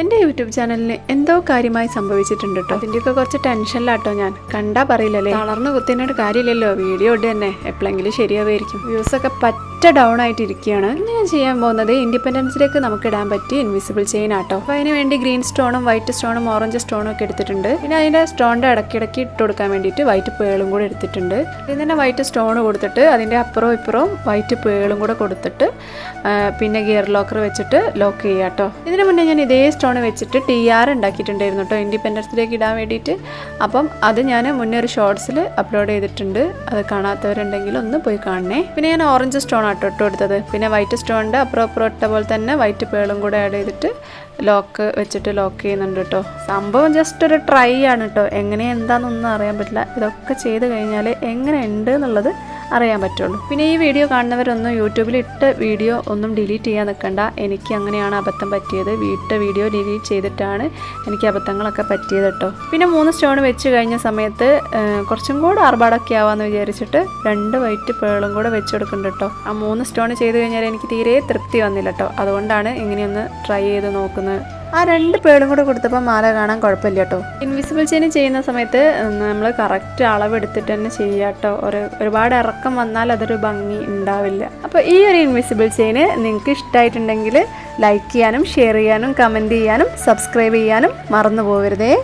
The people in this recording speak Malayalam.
എൻ്റെ യൂട്യൂബ് ചാനലിന് എന്തോ കാര്യമായി സംഭവിച്ചിട്ടുണ്ട് കേട്ടോ. അതിൻ്റെയൊക്കെ കുറച്ച് ടെൻഷനിലാട്ടോ ഞാൻ. കണ്ടാ പറയില്ലല്ലേ, തളർന്ന് കുത്തിനോട് കാര്യമില്ലല്ലോ, വീഡിയോ ഇട്ട് തന്നെ എപ്പോഴെങ്കിലും ശരിയാവുമായിരിക്കും. വ്യൂസൊക്കെ പറ്റ ഡൗൺ ആയിട്ടിരിക്കുകയാണ്. ഇന്ന് ഞാൻ ചെയ്യാൻ പോകുന്നത് ഇൻഡിപെൻഡൻസിലേക്ക് നമുക്ക് ഇടാൻ പറ്റി ഇൻവിസിബിൾ ചെയിൻ ആട്ടോ. അപ്പോൾ അതിന് വേണ്ടി ഗ്രീൻ സ്റ്റോണും വൈറ്റ് സ്റ്റോണും ഓറഞ്ച് സ്റ്റോണും ഒക്കെ എടുത്തിട്ടുണ്ട്. പിന്നെ അതിൻ്റെ സ്റ്റോണിൻ്റെ ഇടയ്ക്കിടയ്ക്ക് ഇട്ട് കൊടുക്കാൻ വേണ്ടിയിട്ട് വൈറ്റ് പേളും കൂടെ എടുത്തിട്ടുണ്ട്. ഇതിന് തന്നെ വൈറ്റ് സ്റ്റോൺ കൊടുത്തിട്ട് അതിൻ്റെ അപ്പുറവും ഇപ്പുറവും വൈറ്റ് പേളും കൂടെ കൊടുത്തിട്ട് പിന്നെ ഗിയർ ലോക്കർ വെച്ചിട്ട് ലോക്ക് ചെയ്യുക കേട്ടോ. ഇതിന് മുന്നേ ഞാൻ ഇതേ സ്റ്റോൺ വെച്ചിട്ട് TR ഉണ്ടാക്കിയിട്ടുണ്ടായിരുന്നു കേട്ടോ ഇൻഡിപെൻഡൻസിലേക്ക് ഇടാൻ വേണ്ടിയിട്ട്. അപ്പം അത് ഞാൻ മുന്നേ ഒരു ഷോർട്സിൽ അപ്ലോഡ് ചെയ്തിട്ടുണ്ട്. അത് കാണാത്തവരുണ്ടെങ്കിൽ ഒന്ന് പോയി കാണണേ. പിന്നെ ഞാൻ ഓറഞ്ച് സ്റ്റോൺ ആട്ടോ ഇട്ട് കൊടുത്തത്. പിന്നെ വൈറ്റ് സ്റ്റോണിൻ്റെ അപ്പുറം ഇട്ട പോലെ തന്നെ വൈറ്റ് പേളും കൂടെ ആഡ് ചെയ്തിട്ട് ലോക്ക് വെച്ചിട്ട് ലോക്ക് ചെയ്യുന്നുണ്ട് കേട്ടോ. സംഭവം ജസ്റ്റ് ഒരു ട്രൈ ആണ് കേട്ടോ. എങ്ങനെ എന്താണെന്നൊന്നും അറിയാൻ പറ്റില്ല. ഇതൊക്കെ ചെയ്ത് കഴിഞ്ഞാൽ എങ്ങനെ ഉണ്ട് എന്നുള്ളത് അറിയാൻ പറ്റുള്ളൂ. പിന്നെ ഈ വീഡിയോ കാണുന്നവരൊന്നും യൂട്യൂബിൽ ഇട്ട വീഡിയോ ഒന്നും ഡിലീറ്റ് ചെയ്യാൻ നിൽക്കണ്ട. എനിക്ക് അങ്ങനെയാണ് അബദ്ധം പറ്റിയത്. വീഡിയോ ഡിലീറ്റ് ചെയ്തിട്ടാണ് എനിക്ക് അബദ്ധങ്ങളൊക്കെ പറ്റിയത് കേട്ടോ. പിന്നെ 3 സ്റ്റോൺ വെച്ച് കഴിഞ്ഞ സമയത്ത് കുറച്ചും കൂടെ ആർഭാടൊക്കെ ആവാമെന്ന് വിചാരിച്ചിട്ട് 2 വൈറ്റ് പേളും കൂടെ വെച്ച് കൊടുക്കുന്നുണ്ട് കേട്ടോ. ആ 3 സ്റ്റോൺ ചെയ്ത് കഴിഞ്ഞാൽ എനിക്ക് തീരെ തൃപ്തി വന്നില്ല കേട്ടോ. അതുകൊണ്ടാണ് ഇങ്ങനെയൊന്ന് ട്രൈ ചെയ്ത് നോക്കുന്നത്. ആ 2 പേളും കൂടെ കൊടുത്തപ്പോൾ മാല കാണാൻ കുഴപ്പമില്ല കേട്ടോ. ഇൻവിസിബിൾ ചെയിൻ ചെയ്യുന്ന സമയത്ത് നമ്മൾ കറക്റ്റ് അളവെടുത്തിട്ട് തന്നെ ചെയ്യുക കേട്ടോ. ഒരുപാട് ഇറക്കം വന്നാൽ അതൊരു ഭംഗി ഉണ്ടാവില്ല. അപ്പോൾ ഈ ഒരു ഇൻവിസിബിൾ ചെയിൻ നിങ്ങൾക്ക് ഇഷ്ടമായിട്ടുണ്ടെങ്കിൽ ലൈക്ക് ചെയ്യാനും ഷെയർ ചെയ്യാനും കമൻറ്റ് ചെയ്യാനും സബ്സ്ക്രൈബ് ചെയ്യാനും മറന്നു പോകരുതേ.